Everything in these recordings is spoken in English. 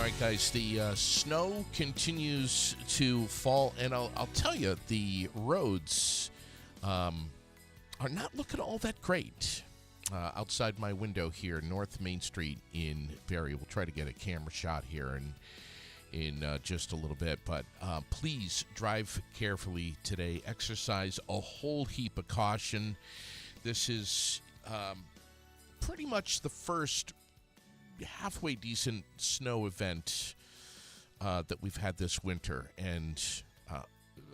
right, guys, the snow continues to fall, and I'll tell you, the roads are not looking all that great. Outside my window here, North Main Street in Barrie. We'll try to get a camera shot here in just a little bit, but please drive carefully today. Exercise a whole heap of caution. This is pretty much the first halfway decent snow event that we've had this winter, and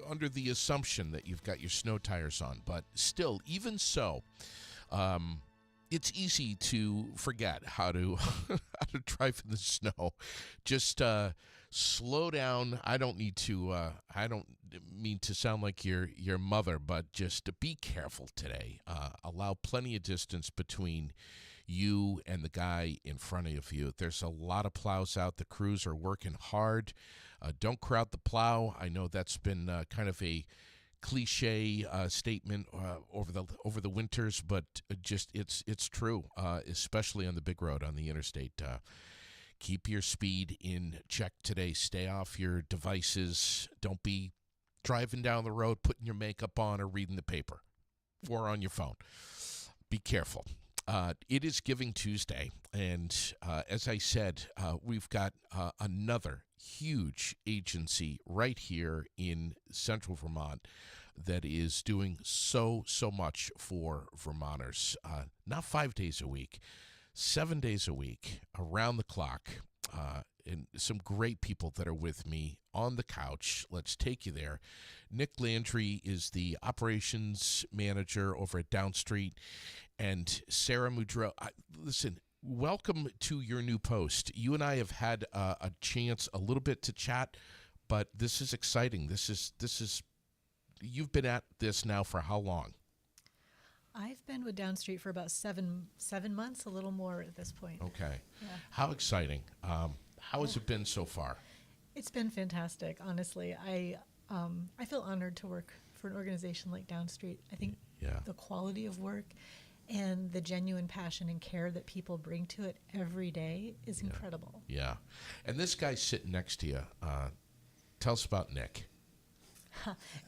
under the assumption that you've got your snow tires on, but still, even so, it's easy to forget how to how to drive in the snow. Just slow down. I don't mean to sound like your mother, but just be careful today. Allow plenty of distance between you and the guy in front of you. There's a lot of plows out. The crews are working hard. Don't crowd the plow. I know that's been kind of a cliche statement over the winters, but just it's true, especially on the big road on the interstate. Keep your speed in check today. Stay off your devices. Don't be driving down the road, putting your makeup on, or reading the paper or on your phone. Be careful. It is Giving Tuesday, and as I said, we've got another huge agency right here in central Vermont that is doing so much for Vermonters. Not 5 days a week, 7 days a week, around the clock, and some great people that are with me on the couch. Let's take you there. Nick Landry is the operations manager over at Downstreet, and Sarah Mudreau. Listen, welcome to your new post. You and I have had a chance a little bit to chat, but this is exciting. This is you've been at this now for how long? I've been with Downstreet for about seven months, a little more at this point. Okay. Yeah. How exciting. How has it been so far? It's been fantastic, honestly. I feel honored to work for an organization like Downstreet. I think the quality of work and the genuine passion and care that people bring to it every day is incredible. Yeah. And this guy sitting next to you, tell us about Nick.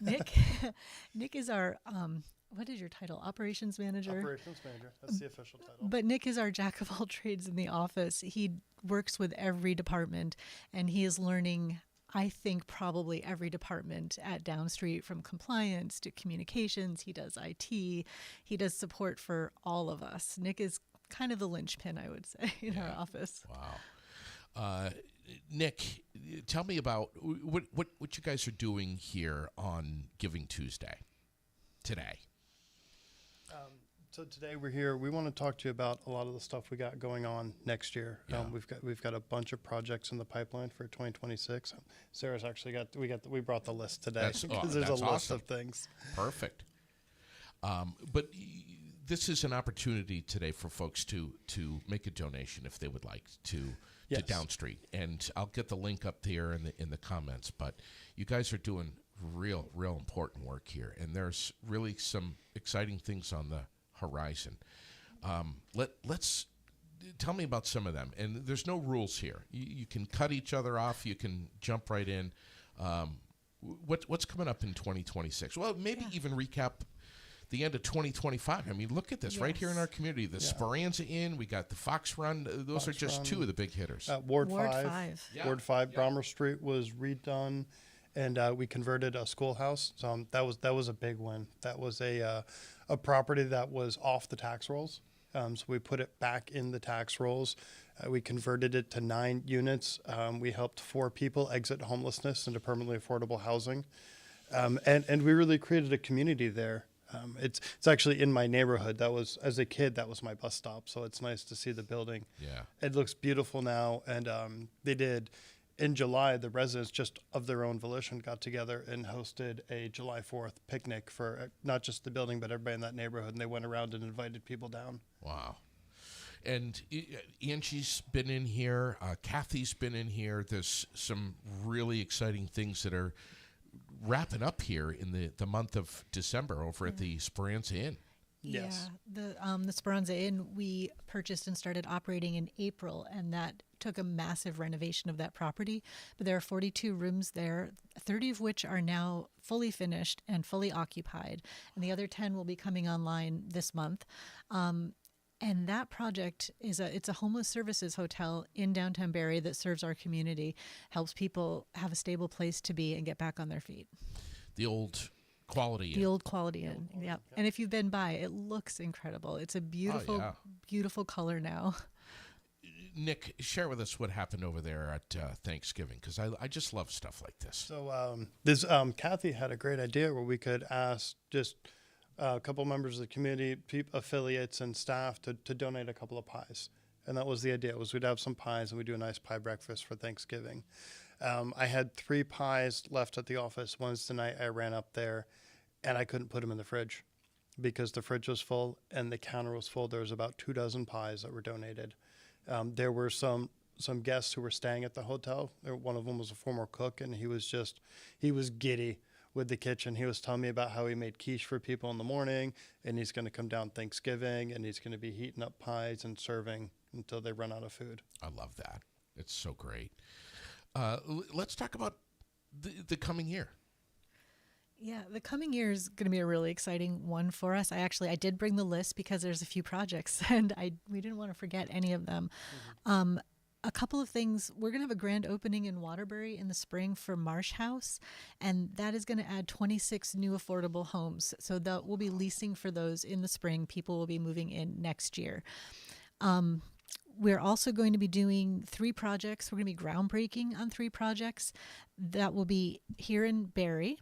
Nick is our, what is your title? Operations manager? Operations manager. That's the official title. But Nick is our jack of all trades in the office. He works with every department, and he is learning, I think, probably every department at Downstreet, from compliance to communications. He does IT. He does support for all of us. Nick is kind of the linchpin, I would say, in our office. Wow. Nick, tell me about what you guys are doing here on Giving Tuesday today. So today we're here. We want to talk to you about a lot of the stuff we got going on next year. Yeah. We've got a bunch of projects in the pipeline for 2026. Sarah's actually we brought the list today because there's a list awesome. of things. Perfect. But this is an opportunity today for folks to make a donation if they would like to Downstreet, and I'll get the link up there in the comments. But you guys are doing real important work here, and there's really some exciting things on the horizon. Let's tell me about some of them. And there's no rules here. You can cut each other off. You can jump right in. What's coming up in 2026? Well, maybe even recap the end of 2025. I mean, look at this right here in our community. The Speranza Inn, we got the Fox Run. Those are just two of the big hitters. Ward 5. Yeah. Ward 5, Brommer Street was redone, and we converted a schoolhouse. So that was a big win. That was a property that was off the tax rolls. So we put it back in the tax rolls. We converted it to 9 units. We helped 4 people exit homelessness into permanently affordable housing. And we really created a community there. It's actually in my neighborhood. That was, as a kid, that was my bus stop. So it's nice to see the building. Yeah. It looks beautiful now. And they did, in July, the residents, just of their own volition, got together and hosted a July 4th picnic for not just the building, but everybody in that neighborhood. And they went around and invited people down. Wow. And Angie's been in here. Kathy's been in here. There's some really exciting things that are wrapping up here in the month of December over at the Speranza Inn. Yes. Yeah, the Speranza Inn we purchased and started operating in April, and that took a massive renovation of that property. But there are 42 rooms there, 30 of which are now fully finished and fully occupied, and the other 10 will be coming online this month. And that project it's a homeless services hotel in downtown Barrie that serves our community, helps people have a stable place to be and get back on their feet. The old Quality Inn. The old Quality Inn, yeah. And if you've been by, it looks incredible. It's a beautiful, beautiful color now. Nick, share with us what happened over there at Thanksgiving, because I just love stuff like this. So Kathy had a great idea where we could ask just a couple members of the community, affiliates and staff to donate a couple of pies. And that was the idea, was we'd have some pies and we'd do a nice pie breakfast for Thanksgiving. I had 3 pies left at the office. Wednesday night I ran up there and I couldn't put them in the fridge because the fridge was full and the counter was full. There was about 2 dozen pies that were donated. There were some guests who were staying at the hotel. One of them was a former cook, and he was giddy with the kitchen. He was telling me about how he made quiche for people in the morning, and he's going to come down Thanksgiving, and he's going to be heating up pies and serving until they run out of food. I love that. It's so great. Let's talk about the coming year. Yeah, the coming year is going to be a really exciting one for us. I did bring the list because there's a few projects, and we didn't want to forget any of them. Mm-hmm. A couple of things. We're going to have a grand opening in Waterbury in the spring for Marsh House, and that is going to add 26 new affordable homes. So that we'll be leasing for those in the spring. People will be moving in next year. We're also going to be doing 3 projects. We're going to be groundbreaking on 3 projects that will be here in Barrie,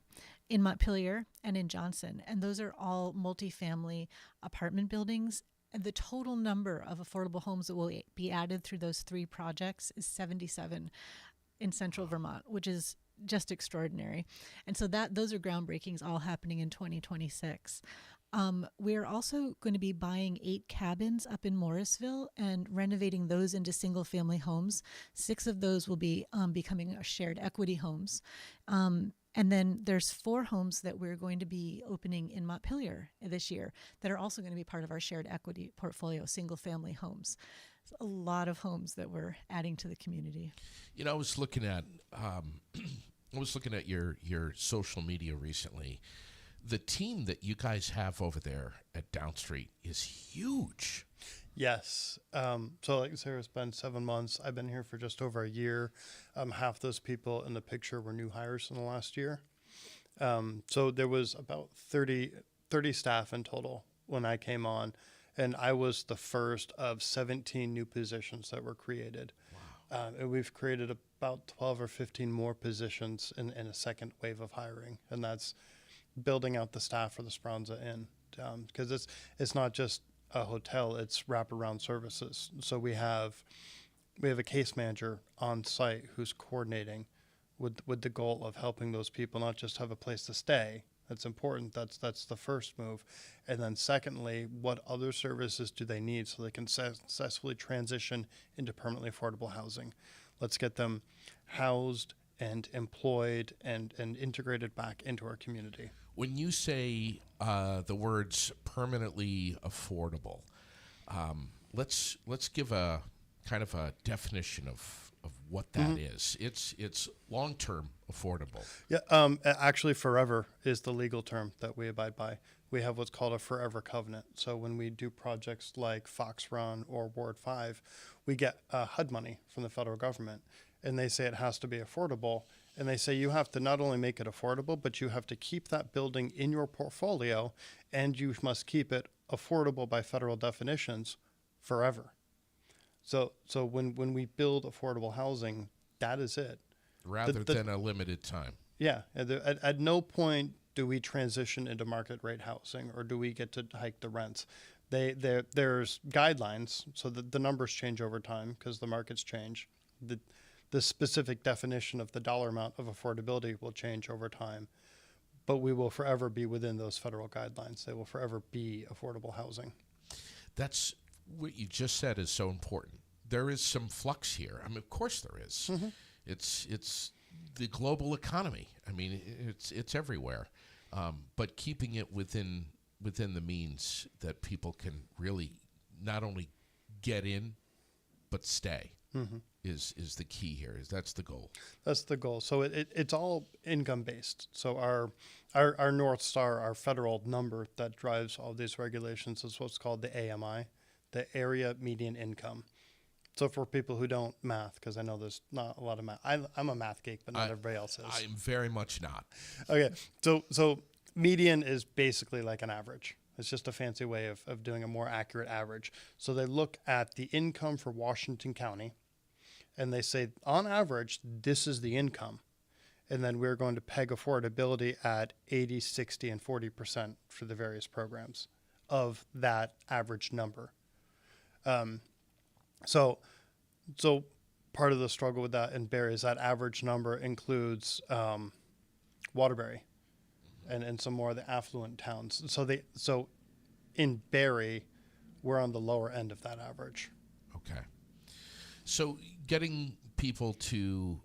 in Montpelier, and in Johnson. And those are all multifamily apartment buildings. And the total number of affordable homes that will be added through those 3 projects is 77 in central Vermont, which is just extraordinary. And so those are groundbreakings all happening in 2026. We're also going to be buying 8 cabins up in Morrisville and renovating those into single family homes. 6 of those will be becoming shared equity homes. And then there's 4 homes that we're going to be opening in Montpelier this year that are also going to be part of our shared equity portfolio, single family homes. It's a lot of homes that we're adding to the community. You know, I was looking at your social media recently. The team that you guys have over there at Downstreet is huge. Yes. So like Sarah, it's been 7 months. I've been here for just over a year. Half those people in the picture were new hires in the last year. So there was about 30 staff in total when I came on, and I was the first of 17 new positions that were created. Wow. And we've created about 12 or 15 more positions in a second wave of hiring, and that's building out the staff for the Speranza Inn, because it's not just a hotel, it's wraparound services. So we have a case manager on site who's coordinating with the goal of helping those people not just have a place to stay. That's important. That's the first move. And then secondly, what other services do they need so they can successfully transition into permanently affordable housing? Let's get them housed and employed and integrated back into our community. When you say the words permanently affordable, let's give a kind of a definition of what that is. It's long-term affordable. Yeah, actually forever is the legal term that we abide by. We have what's called a forever covenant. So when we do projects like Fox Run or Ward 5, we get HUD money from the federal government, and they say it has to be affordable. And they say you have to not only make it affordable, but you have to keep that building in your portfolio, and you must keep it affordable by federal definitions forever. So when we build affordable housing, that is it. Rather than a limited time. Yeah. At no point do we transition into market rate housing or do we get to hike the rents. There's guidelines, so that the numbers change over time because the markets change. The specific definition of the dollar amount of affordability will change over time, but we will forever be within those federal guidelines. They will forever be affordable housing. That's what you just said is so important. There is some flux here. I mean, of course there is. Mm-hmm. It's the global economy. I mean, it's everywhere. But keeping it within within the means that people can really not only get in but stay is the key here. That's the goal. That's the goal. So it's all income based. So our North Star, our federal number that drives all these regulations is what's called the AMI, the Area Median Income. So for people who don't math, because I know there's not a lot of math. I'm a math geek, but not everybody else is. I'm very much not. Okay. So median is basically like an average. It's just a fancy way of doing a more accurate average. So they look at the income for Washington County, and they say, on average, this is the income. And then we're going to peg affordability at 80, 60, and 40% for the various programs of that average number. So part of the struggle with that in Barrie is that average number includes Waterbury and some more of the affluent towns. So in Barrie, we're on the lower end of that average. Okay. So getting people to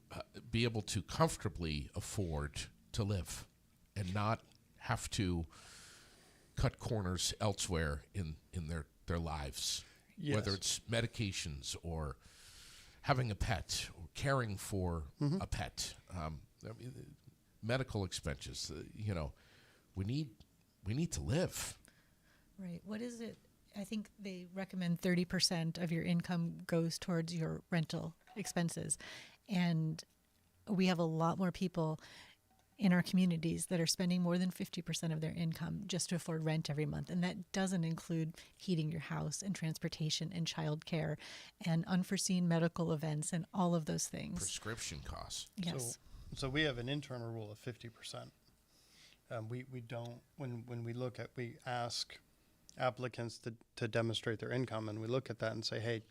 be able to comfortably afford to live and not have to cut corners elsewhere in their lives, Yes. whether it's medications or having a pet or caring for a pet, medical expenses. We need to live. Right. What is it? I think they recommend 30% of your income goes towards your rental expenses. And we have a lot more people in our communities that are spending more than 50% of their income just to afford rent every month. And that doesn't include heating your house and transportation and childcare and unforeseen medical events and all of those things. Prescription costs. Yes. So we have an internal rule of 50%. We don't, when we ask applicants to demonstrate their income, and we look at that and say, hey,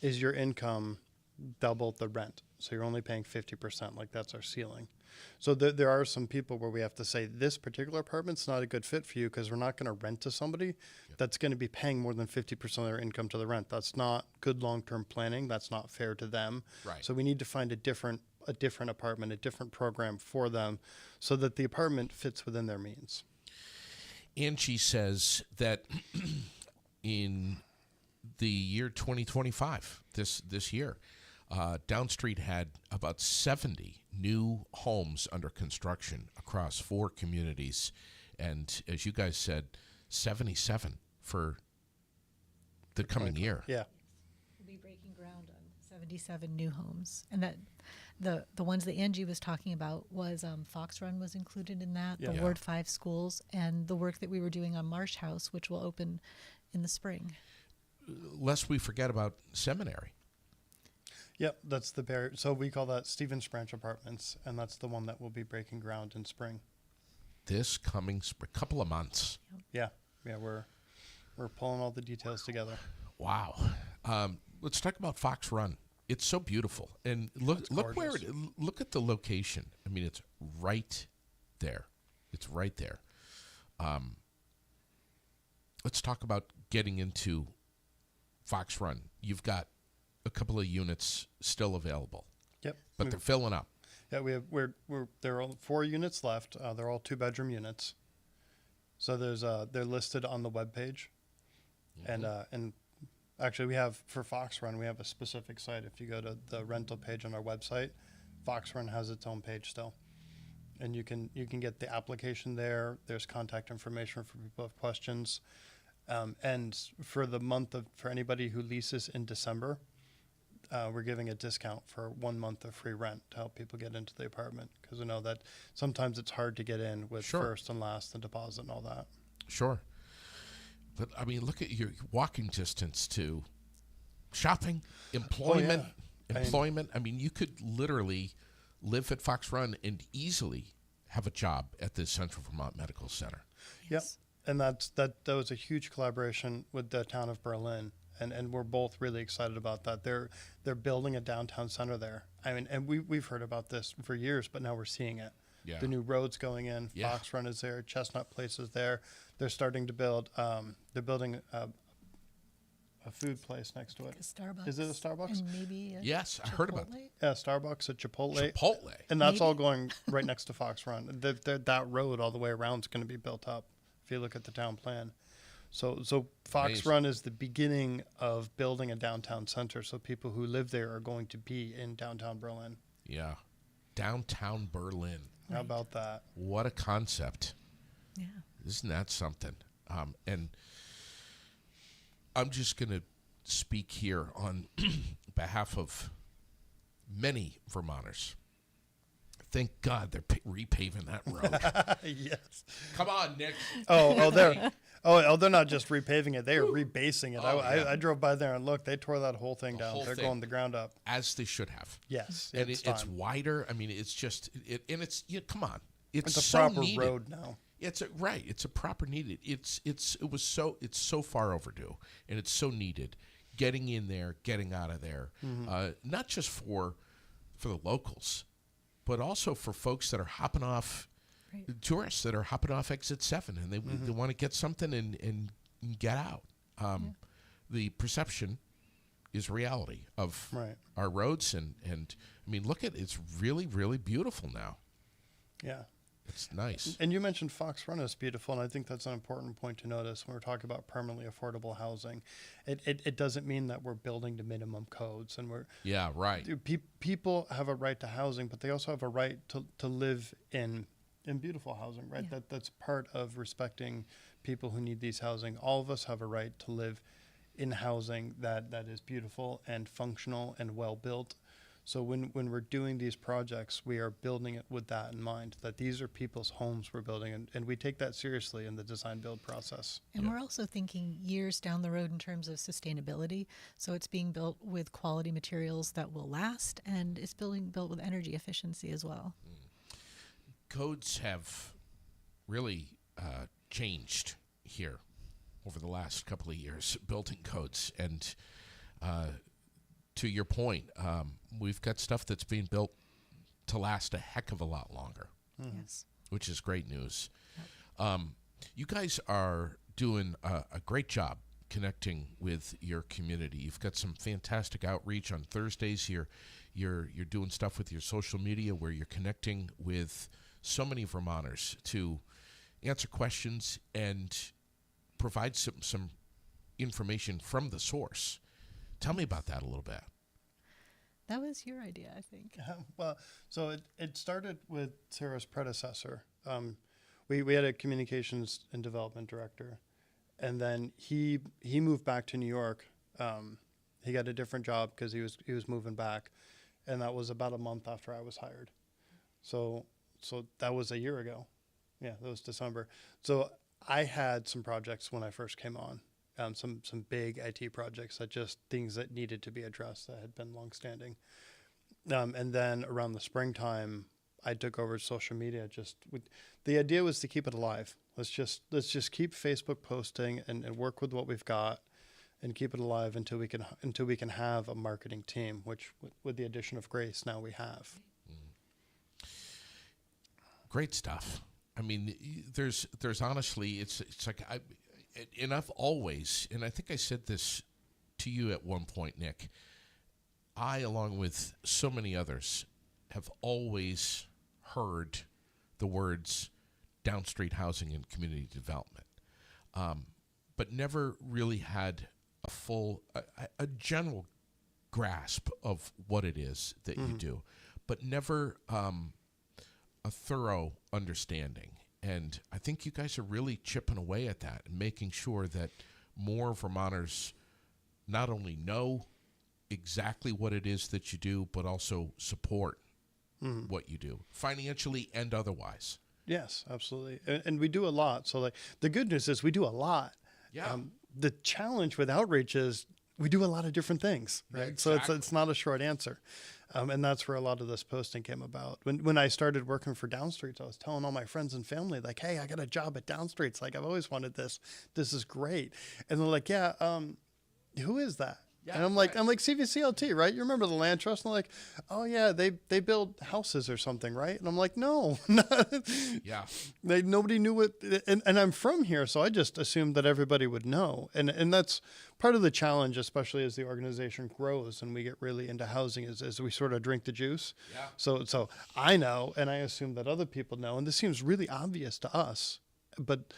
is your income double the rent? So you're only paying 50%, like that's our ceiling. So there are some people where we have to say, this particular apartment's not a good fit for you because we're not going to rent to somebody that's going to be paying more than 50% of their income to the rent. That's not good long-term planning. That's not fair to them. Right. So we need to find a different apartment, a different program for them so that the apartment fits within their means. Angie says that in the year 2025, this year, Downstreet had about 70 new homes under construction across 4 communities. And as you guys said, 77 for the coming year. Yeah. We'll be breaking ground on 77 new homes. And that the ones that Angie was talking about was Fox Run was included in that, the Ward 5 schools, and the work that we were doing on Marsh House, which will open in the spring. Lest we forget about Seminary. Yep, that's the Barrie. So we call that Stevens Branch Apartments, and that's the one that will be breaking ground in spring. This coming couple of months. Yeah, we're pulling all the details together. Wow. Let's talk about Fox Run. It's so beautiful, and look where look at the location. I mean, it's right there. It's right there. Let's talk about getting into Fox Run. You've got a couple of units still available. Yep, but they're filling up. Yeah, there are 4 units left. They're all 2-bedroom units. So they're listed on the webpage, and actually we have for Fox Run we have a specific site. If you go to the rental page on our website, Fox Run has its own page still, and you can get the application there. There's contact information for people who have questions, and for anybody who leases in December. We're giving a discount for 1 month of free rent to help people get into the apartment, because we know that sometimes it's hard to get in with first and last and deposit and all that. Sure. But, I mean, look at your walking distance to shopping, employment. I mean, you could literally live at Fox Run and easily have a job at the Central Vermont Medical Center. Yes. Yep. And that was a huge collaboration with the town of Berlin. And we're both really excited about that. They're building a downtown center there. I mean, and we've heard about this for years, but now we're seeing it. Yeah. The new roads going in. Yeah. Fox Run is there. Chestnut Place is there. They're starting to build. They're building a food place next to it. Like a Starbucks. Is it a Starbucks? And maybe a Yes, Chipotle? I heard about that. Yeah, Starbucks, a Chipotle. Chipotle. And that's Maybe. all going right next to Fox Run. That road all the way around is going to be built up if you look at the town plan. So Fox Amazing. Run is the beginning of building a downtown center. So people who live there are going to be in downtown Berlin. Yeah. Downtown Berlin. How about that? What a concept. Yeah. Isn't that something? And I'm just going to speak here on behalf of many Vermonters. Thank God they're repaving that road. Yes. Come on, Nick. They're not just repaving it; they are rebasing it. Oh, yeah. I drove by there and looked. They tore that whole thing down. They're going the ground up. As they should have. Yes, And it's it's time. wider. I mean, it's just, come on. It's a so proper needed. road now. It's a proper needed. It's so far overdue, and it's so needed. Getting in there, getting out of there, not just for the locals, but also for folks that are hopping off, tourists that are hopping off exit 7, and they want to get something and get out. The perception is reality of our roads, and I mean, look at it's really, really beautiful now. Yeah. It's nice. And you mentioned Fox Run is beautiful, and I think that's an important point to notice when we're talking about permanently affordable housing. It doesn't mean that we're building to minimum codes, and people have a right to housing, but they also have a right to live in beautiful housing, right? Yeah. That's part of respecting people who need these housing. All of us have a right to live in housing that is beautiful and functional and well built. So when we're doing these projects, we are building it with that in mind, that these are people's homes we're building, and we take that seriously in the design build process. And we're also thinking years down the road in terms of sustainability. So it's being built with quality materials that will last, and it's being built with energy efficiency as well. Codes have really changed here over the last couple of years, building codes. And to your point, we've got stuff that's being built to last a heck of a lot longer, Yes. which is great news. You guys are doing a great job connecting with your community. You've got some fantastic outreach on Thursdays. You're doing stuff with your social media where you're connecting with so many Vermonters to answer questions and provide some information from the source. Tell me about that a little bit. That was your idea, I think. Well, so it started with Sarah's predecessor. We had a communications and development director, and then he moved back to New York. He got a different job because he was moving back, and that was about a month after I was hired. So that was a year ago. Yeah, that was December. So I had some projects when I first came on. Some big IT projects, that just things that needed to be addressed that had been longstanding. And then around the springtime, I took over social media. The idea was to keep it alive. Let's just keep Facebook posting and work with what we've got, and keep it alive until we can have a marketing team, which with the addition of Grace now we have. Great stuff. I mean, there's honestly, it's like and I've always, and I think I said this to you at one point, Nick, I, along with so many others, have always heard the words Downstreet Housing and Community Development, but never really had a full, a general grasp of what it is that you do, but never a thorough understanding. And I think you guys are really chipping away at that and making sure that more Vermonters not only know exactly what it is that you do, but also support what you do, financially and otherwise. Yes, absolutely. And we do a lot. So the good news is we do a lot. Yeah. The challenge with outreach is we do a lot of different things, right? Exactly. So it's not a short answer. And that's where a lot of this posting came about. When I started working for Downstreet, I was telling all my friends and family, like, hey, I got a job at Downstreet. It's like, I've always wanted this. This is great. And they're like, yeah, who is that? Yeah, and I'm like CVCLT, right? You remember the land trust? And they're like, oh yeah, they build houses or something, right? And I'm like, no. Yeah. Nobody knew what, and I'm from here, so I just assumed that everybody would know. And that's part of the challenge, especially as the organization grows and we get really into housing, is we sort of drink the juice. Yeah. So I know, and I assume that other people know, and this seems really obvious to us, but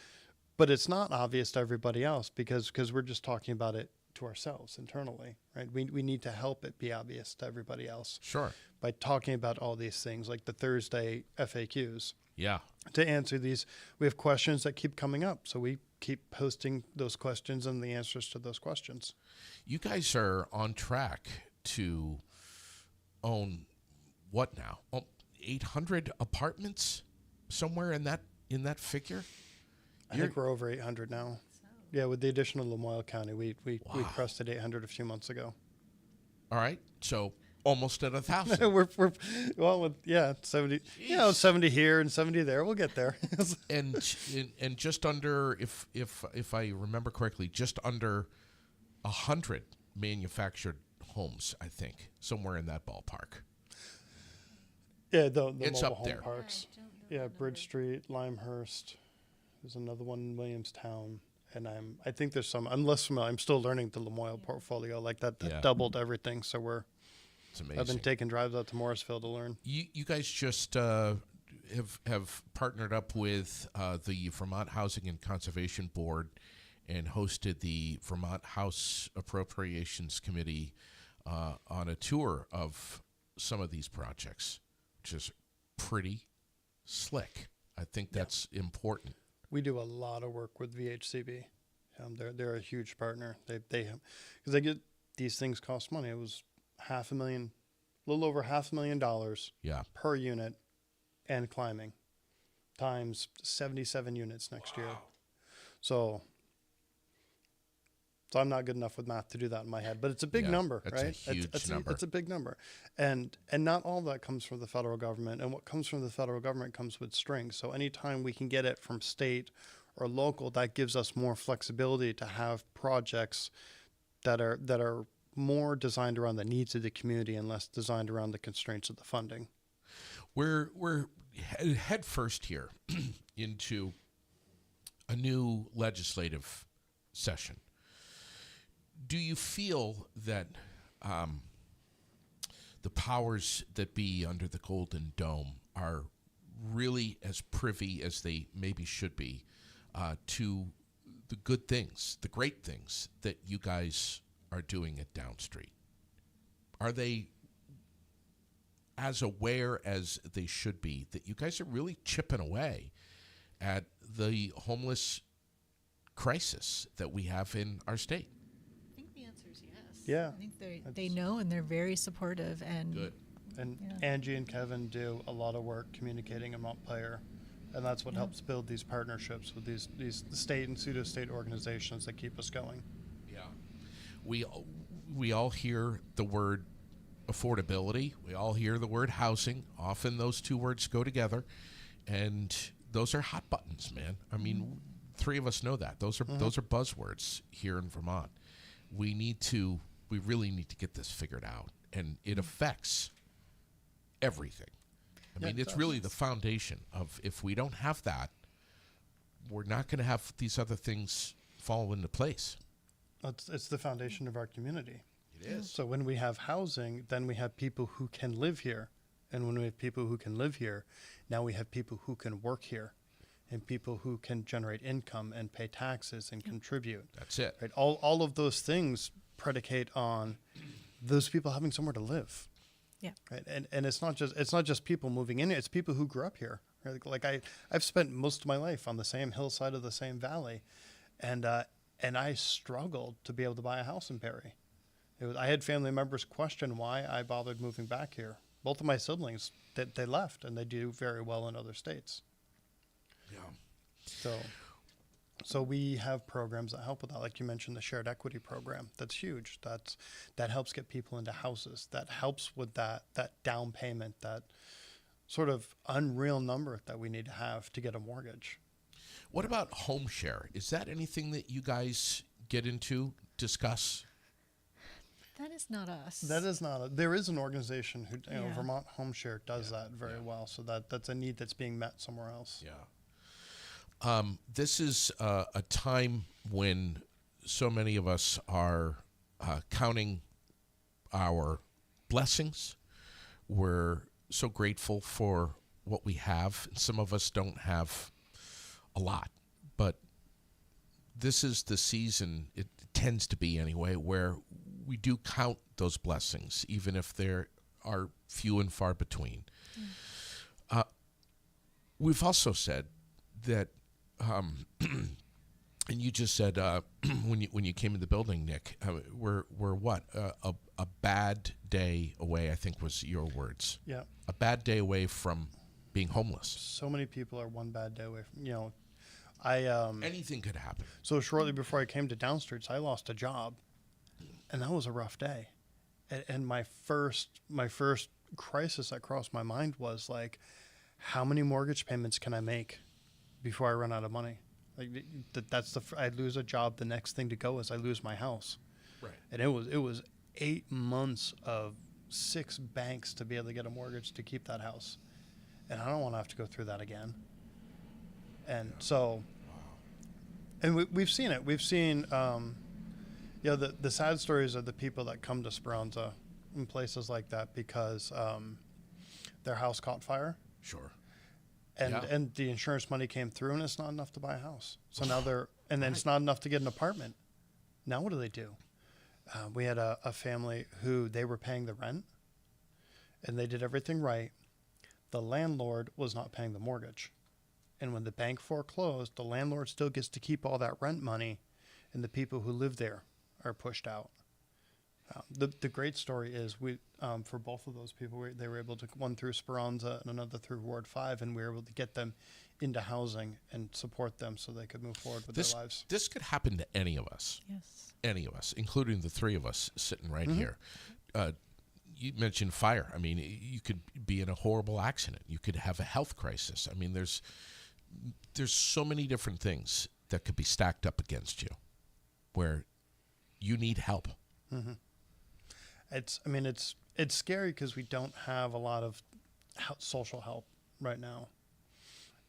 but it's not obvious to everybody else because we're just talking about it to ourselves internally, right? We need to help it be obvious to everybody else. Sure. By talking about all these things like the Thursday FAQs. Yeah. To answer these, we have questions that keep coming up. So we keep posting those questions and the answers to those questions. You guys are on track to own what now? 800 apartments, somewhere in that figure. I think we're over 800 now. Yeah, with the addition of Lamoille County, we crested 800 a few months ago. All right, so almost at 1,000. we're 70. Jeez. 70 here and 70 there. We'll get there. and just under, if I remember correctly, just under 100 manufactured homes, I think, somewhere in that ballpark. Yeah, the it's mobile up home there. parks. Yeah, Bridge Street, Limehurst. There's another one in Williamstown. And I think there's some, I'm less familiar. I'm still learning the Lamoille portfolio. Like that doubled everything. So it's amazing. I've been taking drives out to Morrisville to learn. You guys just have partnered up with the Vermont Housing and Conservation Board and hosted the Vermont House Appropriations Committee on a tour of some of these projects, which is pretty slick. I think that's important. We do a lot of work with VHCB. They're a huge partner. They because they get these things cost money. It was a little over $500,000 per unit, and climbing, times 77 units next year. So I'm not good enough with math to do that in my head, but it's a big number, right? It's a huge number. It's a big number, and not all that comes from the federal government. And what comes from the federal government comes with strings. So anytime we can get it from state or local, that gives us more flexibility to have projects that are more designed around the needs of the community and less designed around the constraints of the funding. We're head first here into a new legislative session. Do you feel that the powers that be under the Golden Dome are really as privy as they maybe should be to the good things, the great things that you guys are doing at Downstreet? Are they as aware as they should be that you guys are really chipping away at the homeless crisis that we have in our state? Yeah, I think they know, and they're very supportive. And good. And Angie and Kevin do a lot of work communicating in Montpelier, and that's what helps build these partnerships with these state and pseudo-state organizations that keep us going. Yeah, we all hear the word affordability. We all hear the word housing. Often those two words go together, and those are hot buttons, man. I mean, three of us know that. Those are buzzwords here in Vermont. We really need to get this figured out, and it affects everything. I mean, it's really the foundation of, if we don't have that, we're not going to have these other things fall into place. It's the foundation of our community. It is. So when we have housing, then we have people who can live here. And when we have people who can live here, now we have people who can work here and people who can generate income and pay taxes and contribute. That's it. Right? All of those things predicate on those people having somewhere to live. Yeah. Right. And it's not just people moving in. It's people who grew up here. Right? Like I've spent most of my life on the same hillside of the same valley, and I struggled to be able to buy a house in Perry. I had family members question why I bothered moving back here. Both of my siblings, they left, and they do very well in other states. Yeah. So we have programs that help with that. Like you mentioned, the shared equity program. That's huge. That helps get people into houses. That helps with that down payment, that sort of unreal number that we need to have to get a mortgage. What about home share? Is that anything that you guys get into, discuss? That is not us. That is not. There is an organization who, Vermont Home Share does that very well. So that's a need that's being met somewhere else. Yeah. This is a time when so many of us are counting our blessings. We're so grateful for what we have. Some of us don't have a lot, but this is the season, it tends to be anyway, where we do count those blessings, even if there are few and far between. We've also said that, and you just said when you came in the building, Nick, we're what a bad day away. I think was your words. Yeah, a bad day away from being homeless. So many people are one bad day away from, anything could happen. So shortly before I came to Downstreet, I lost a job, and that was a rough day. And my first crisis that crossed my mind was like, how many mortgage payments can I make before I run out of money? Like I lose a job. The next thing to go is I lose my house. Right. And it was 8 months of 6 banks to be able to get a mortgage to keep that house. And I don't want to have to go through that again. And so, and we've seen it. We've seen, the sad stories are the people that come to Speranza in places like that because their house caught fire. Sure. And the insurance money came through, and it's not enough to buy a house. So now then it's not enough to get an apartment. Now what do? We had a family who they were paying the rent, and they did everything right. The landlord was not paying the mortgage. And when the bank foreclosed, the landlord still gets to keep all that rent money, and the people who live there are pushed out. The great story is we for both of those people, they were able to, one through Speranza and another through Ward 5, and we were able to get them into housing and support them so they could move forward with their lives. This could happen to any of us. Yes. Any of us, including the 3 of us sitting right here. You mentioned fire. I mean, you could be in a horrible accident. You could have a health crisis. I mean, there's so many different things that could be stacked up against you where you need help. Mm-hmm. It's scary because we don't have a lot of social help right now,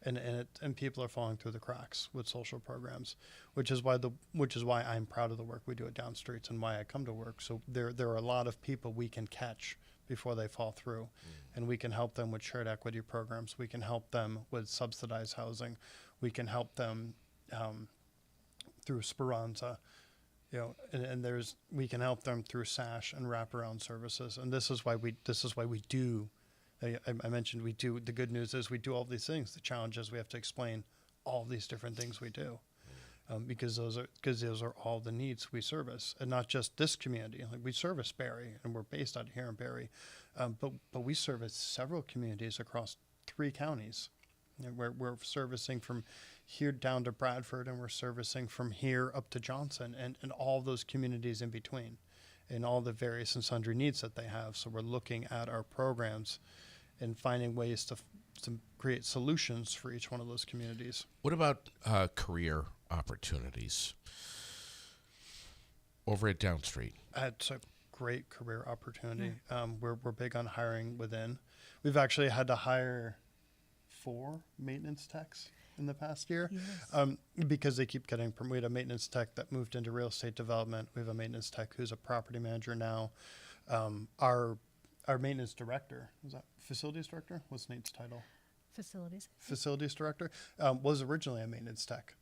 and people are falling through the cracks with social programs, which is why I'm proud of the work we do at Downstreet and why I come to work. So there are a lot of people we can catch before they fall through, and we can help them with shared equity programs. We can help them with subsidized housing. We can help them through Speranza. And we can help them through SASH and wraparound services, and this is why we do. I mentioned we do. The good news is we do all these things. The challenge is we have to explain all these different things we do, because those are all the needs we service, and not just this community. Like we service Barrie, and we're based out here in Barrie, but we service several communities across 3 counties. We're servicing from here down to Bradford, and we're servicing from here up to Johnson, and all those communities in between, and all the various and sundry needs that they have. So we're looking at our programs and finding ways to create solutions for each one of those communities. What about career opportunities over at Downstreet? It's a great career opportunity. We're big on hiring within. We've actually had to hire 4 maintenance techs in the past year, because they keep getting. We had a maintenance tech that moved into real estate development. We have a maintenance tech who's a property manager now. Our maintenance director, was that facilities director? What's Nate's title? Facilities director was originally a maintenance tech.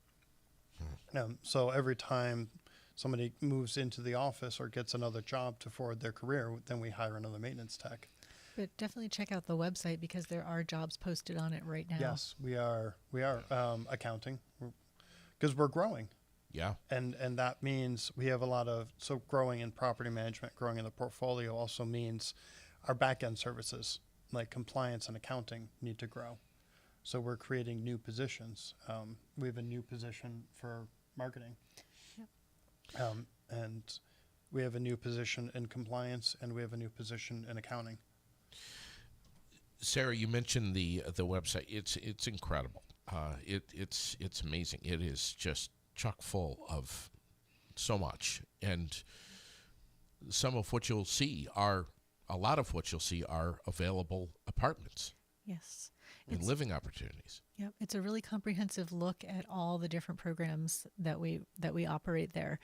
So every time somebody moves into the office or gets another job to forward their career, then we hire another maintenance tech. But definitely check out the website because there are jobs posted on it right now. Yes, we are accounting because we're growing. Yeah. And that means we have so growing in property management, growing in the portfolio also means our back end services like compliance and accounting need to grow. So we're creating new positions. We have a new position for marketing. Yep. And we have a new position in compliance, and we have a new position in accounting. Sarah, you mentioned the website. It's incredible. It's amazing. It is just chock full of so much, and a lot of what you'll see are available apartments. Yes. And living opportunities. Yep, it's a really comprehensive look at all the different programs that we operate there.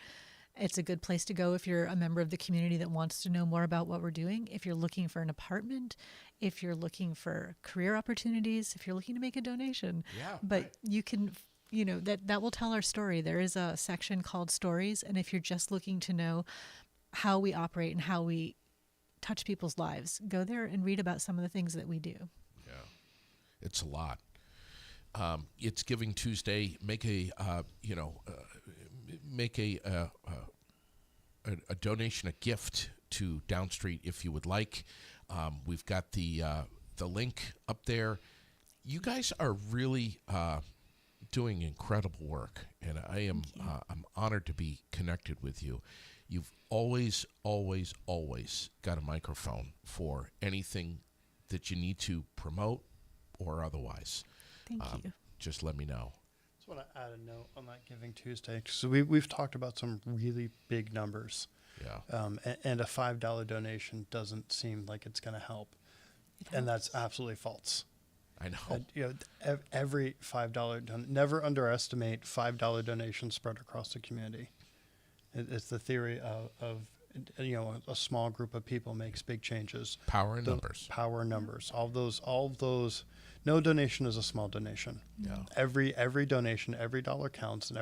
It's a good place to go if you're a member of the community that wants to know more about what we're doing. If you're looking for an apartment, if you're looking for career opportunities, if you're looking to make a donation. Yeah. But you can that will tell our story. There is a section called Stories, and if you're just looking to know how we operate and how we touch people's lives, go there and read about some of the things that we do. Yeah, it's a lot. It's Giving Tuesday. Make a donation, a gift to Downstreet if you would like. We've got the link up there. You guys are really doing incredible work, and I'm honored to be connected with you. You've always, always, always got a microphone for anything that you need to promote or otherwise. Thank you. Just let me know. I just want to add a note on that Giving Tuesday. So we've talked about some really big numbers. Yeah. And a $5 donation doesn't seem like it's going to help. And that's absolutely false. I know. Every $5 never underestimate $5 donations spread across the community. It's the theory of a small group of people makes big changes. Power in numbers. Power in numbers. All of those. No donation is a small donation. Yeah. Every donation, every dollar counts, and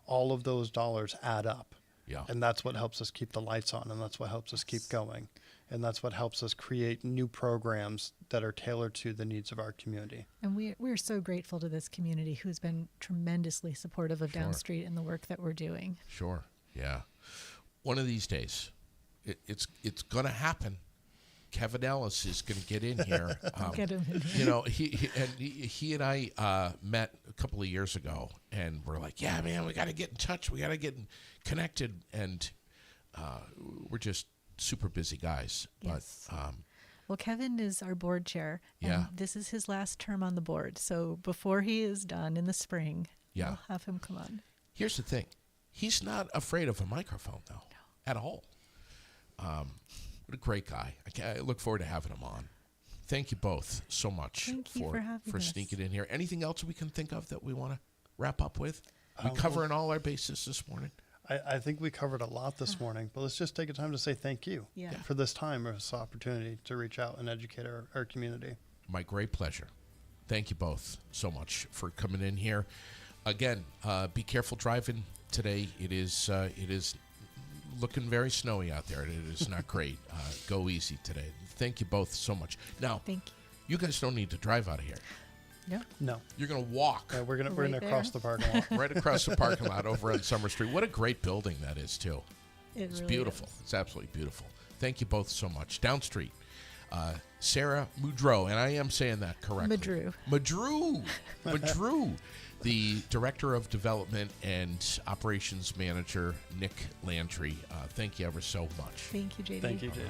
all of those dollars add up. Yeah. And that's what helps us keep the lights on, and that's what helps us keep going. And that's what helps us create new programs that are tailored to the needs of our community. And we're so grateful to this community who's been tremendously supportive of Downstreet and the work that we're doing. Sure. Yeah. One of these days, it's going to happen. Kevin Ellis is going to get in here. Get him in here. He and I met a couple of years ago, and we're like, yeah, man, we got to get in touch. We got to get connected. And we're just super busy guys. Yes. But well, Kevin is our board chair, and Yeah. this is his last term on the board. So before he is done in the spring, Yeah. we'll have him come on. here's the thing. He's not afraid of a microphone, though, at all. What a great guy. I look forward to having him on. Thank you both so much Thank you for having us. sneaking in here. Anything else we can think of that we want to wrap up with? We covering all our bases this morning? I think we covered a lot this morning, but let's just take a time to say thank you for this time, or this opportunity to reach out and educate our community. My great pleasure. Thank you both so much for coming in here. Again, be careful driving today. It is looking very snowy out there. It is not great. Go easy today. Thank you both so much. Now, Thank you guys don't need to drive out of here. you. No, You're going to walk we're gonna Right cross there. the parking lot. right across the parking lot over on Summer Street. What a great building that is, too. It's really beautiful. is. It's absolutely beautiful. Thank you both so much. Downstreet, Sarah Moudreau, and I am saying that correctly. Madrew. The Director of Development and Operations Manager, Nick Lantry. Thank you ever so much. Thank you, JD. Thank you, JD.